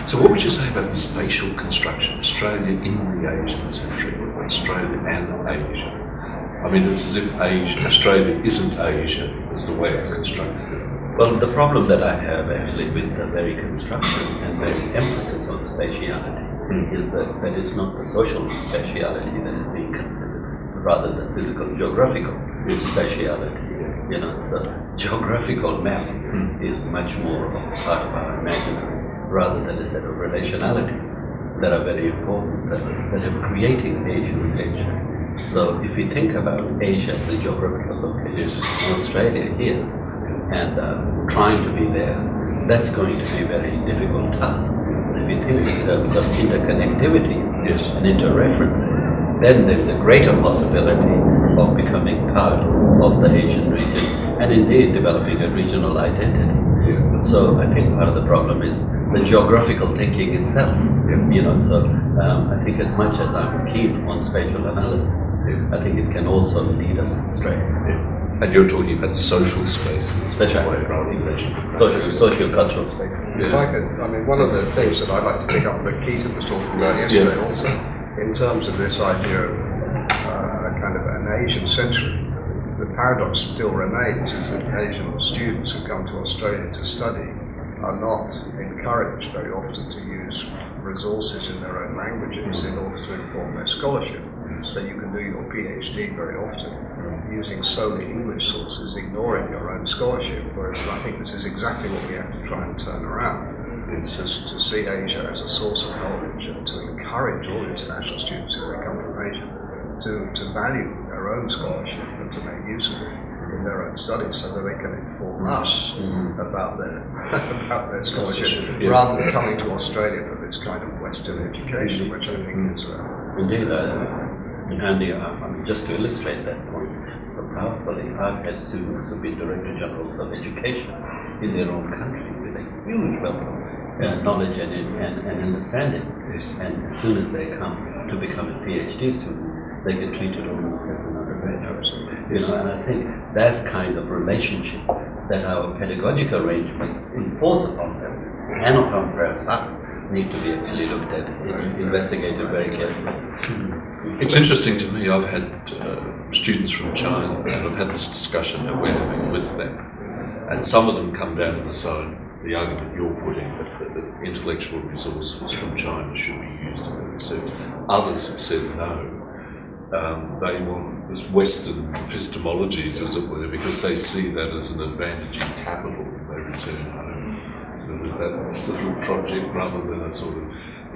So what would you say about the spatial construction, Australia in the Asian century, or Australia and Asia? I mean, it's as if Australia isn't Asia, is the way it's constructed, isn't it? Well, the problem that I have actually with the very construction and very emphasis on spatiality is that it's not the social spatiality that is being considered, rather the physical geographical spatiality. You know, so geographical map is much more of a part of our imaginary, rather than a set of relationalities that are very important, that are creating Asian century. So if we think about Asia as a geographical location, Australia here, and trying to be there, that's going to be a very difficult task. But if you think in terms of interconnectivities and interreferencing, then there's a greater possibility of becoming part of the Asian region and indeed developing a regional identity. So I think part of the problem is the geographical thinking itself. You know, so I think as much as I'm keen on spatial analysis, I think it can also lead us astray. And you're talking about social spaces. That's right. Socio-cultural spaces. If I could, I mean, one of the things that I'd like to pick up that Keita was talking about yesterday also, in terms of this idea of kind of an Asian century, the paradox still remains is that Asian students who come to Australia to study are not encouraged very often to use resources in their own languages in order to inform their scholarship. So you can do your PhD very often using solely English sources, ignoring your own scholarship, whereas I think this is exactly what we have to try and turn around, to see Asia as a source of knowledge and to encourage all international students, if they come from Asia, to value their own scholarship and to make use of it in their own studies so that they can inform us about their scholarship, rather than coming to Australia for this kind of Western education, which I think is... Indeed, Andy, I mean, just to illustrate that point so powerfully, I've had students who've been Director Generals of Education in their own country with a huge wealth of knowledge and understanding. And as soon as they come to become PhD students, they get treated almost as an undergraduate. You know, and I think that's kind of relationship that our pedagogical arrangements enforce upon them, and upon perhaps us, need to be actually looked at, investigated very carefully. It's interesting to me, I've had students from China, and I've had this discussion that we're having with them, and some of them come down on the side, the argument you're putting, that the intellectual resources from China should be used in research. Others have said no. They want this Western epistemologies, as it were, because they see that as an advantage in capital when they return home. So there's that sort of project rather than a sort of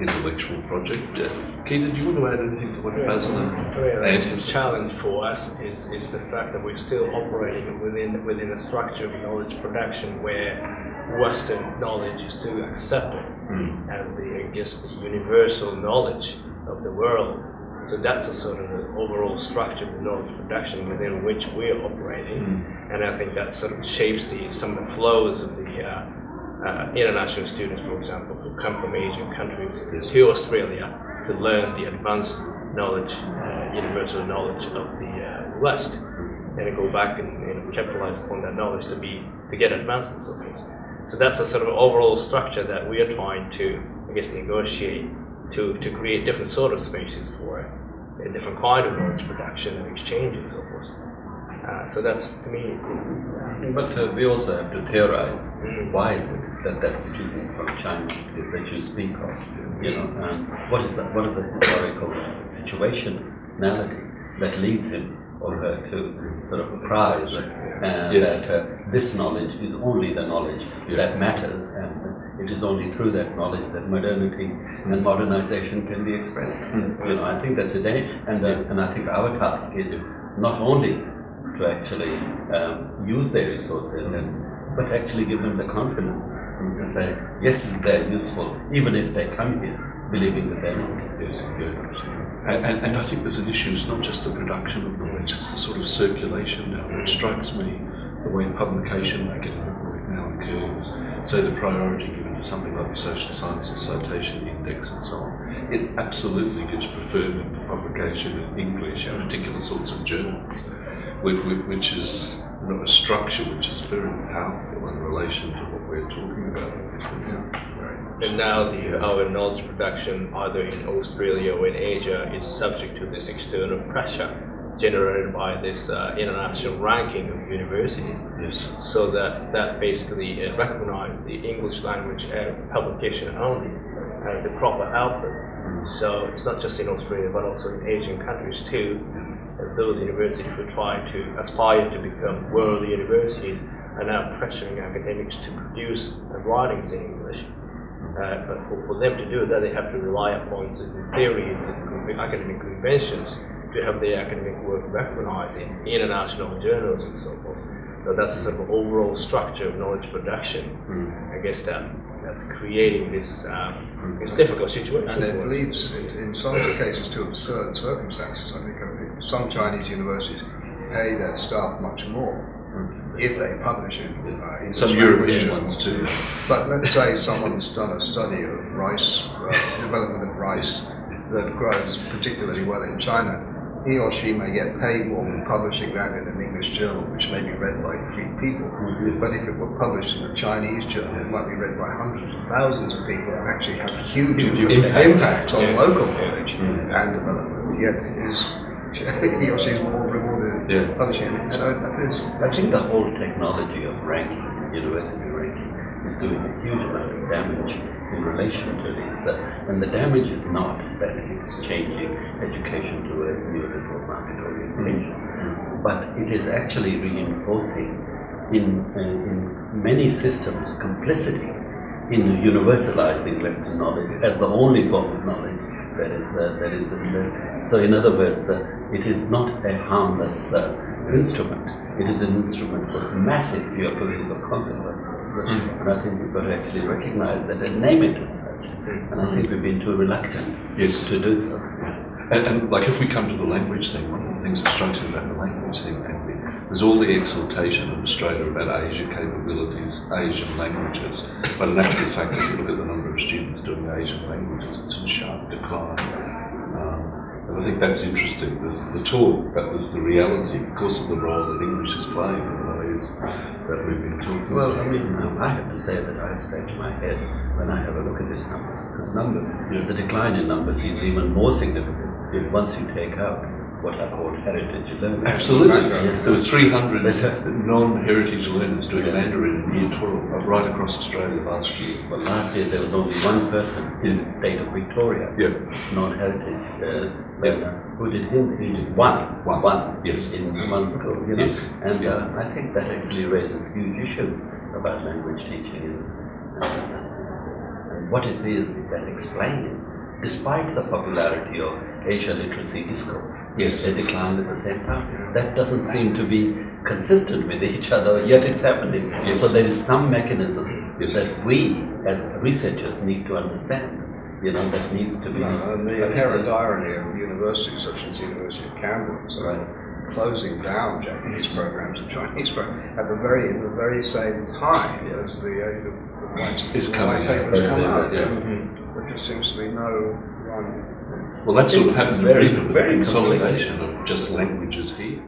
intellectual project. Keita, do you want to add anything to what Basil answered? The challenge for us is the fact that we're still operating within a structure of knowledge production where Western knowledge is still accepted as the universal knowledge of the world. So that's a sort of an overall structure of knowledge production within which we're operating, and I think that sort of shapes some of the flows of the international students, for example, who come from Asian countries to Australia to learn the advanced knowledge, universal knowledge of the West, and to go back and capitalize upon that knowledge to get advances of it. So that's a sort of overall structure that we are trying to, I guess, negotiate to create different sort of spaces for a different kind of knowledge production and exchange and so forth. So that's, to me... But we also have to theorize, why is it that student from China that you speak of, you know, and what are the historical situationality that leads him or her to sort of prize that this knowledge is only the knowledge that matters, and it is only through that knowledge that modernity and modernization can be expressed. You know, I think that's a day, and I think our task is not only to actually use their resources, but actually give them the confidence to say, yes, they're useful, even if they come here believing that they're not. And I think there's an issue, it's not just the production of knowledge, it's the sort of circulation now. It strikes me the way publication academic work now occurs, so the priority given to something like the Social Sciences Citation Index and so on, it absolutely gives preferment to publication in English and particular sorts of journals, which is a structure which is very powerful in relation to what we're talking about. And now our knowledge production, either in Australia or in Asia, is subject to this external pressure generated by this international ranking of universities. Yes. So that basically recognize the English language publication only as the proper output. So it's not just in Australia, but also in Asian countries too. Those universities who try to aspire to become world universities are now pressuring academics to produce writings in English. But for them to do that, they have to rely upon certain theories and academic conventions to have their academic work recognized in international journals and so forth. So that's sort of overall structure of knowledge production. I guess that's creating this difficult situation. And it leads, in some of the cases, to absurd circumstances. I think some Chinese universities pay their staff much more if they publish in some European ones too. But let's say someone's done a study of rice, development of rice that grows particularly well in China. He or she may get paid more for publishing that in an English journal, which may be read by 3 people. But if it were published in a Chinese journal, it might be read by hundreds of thousands of people and actually have a huge impact on local knowledge and development. Yet he or she is more rewarded publishing it. So that is. I think the whole technology of ranking, university ranking, is doing a huge amount of damage in relation to this. And the damage is not that it's changing education towards neoliberal market orientation, but it is actually reinforcing in many systems complicity in universalizing Western knowledge as the only form of knowledge that is in there. So in other words, it is not a harmless instrument. It is an instrument with massive geopolitical consequences. And I think we've got to actually recognize that and name it as such. And I think we've been too reluctant to do so. And like if we come to the language thing, one of the things that strikes me about the language thing, there's all the exaltation in Australia about Asian capabilities, Asian languages, but in actual fact, if you look at the number of students doing Asian languages, it's in sharp decline. And I think that's interesting. There's the talk, but there's the reality because of the role that English is playing in the ways that we've been talking about. Well, I mean, I have to say that I scratch my head when I have a look at these numbers, because the decline in numbers is even more significant once you take out what are called heritage learners. Absolutely. There was 300 non-heritage learners doing Mandarin in Year 12 right across Australia last year. Well, last year there was only one person in the state of Victoria, non-heritage learner, who did Hindi. He did one. Yes. In one school, Yes. And I think that actually raises huge issues about language teaching and what it is that explains, despite the popularity of Asia literacy discourse, they declined at the same time. That doesn't seem to be consistent with each other, yet it's happening. So there is some mechanism that we, as researchers, need to understand. That needs to be. And the inherent irony of universities such as the University of Canberra, closing down Japanese programs and Chinese programs at in the very same time as the age of white papers come out. There just seems to be no run. Well, that's what happened in Britain with the consolidation of just languages here.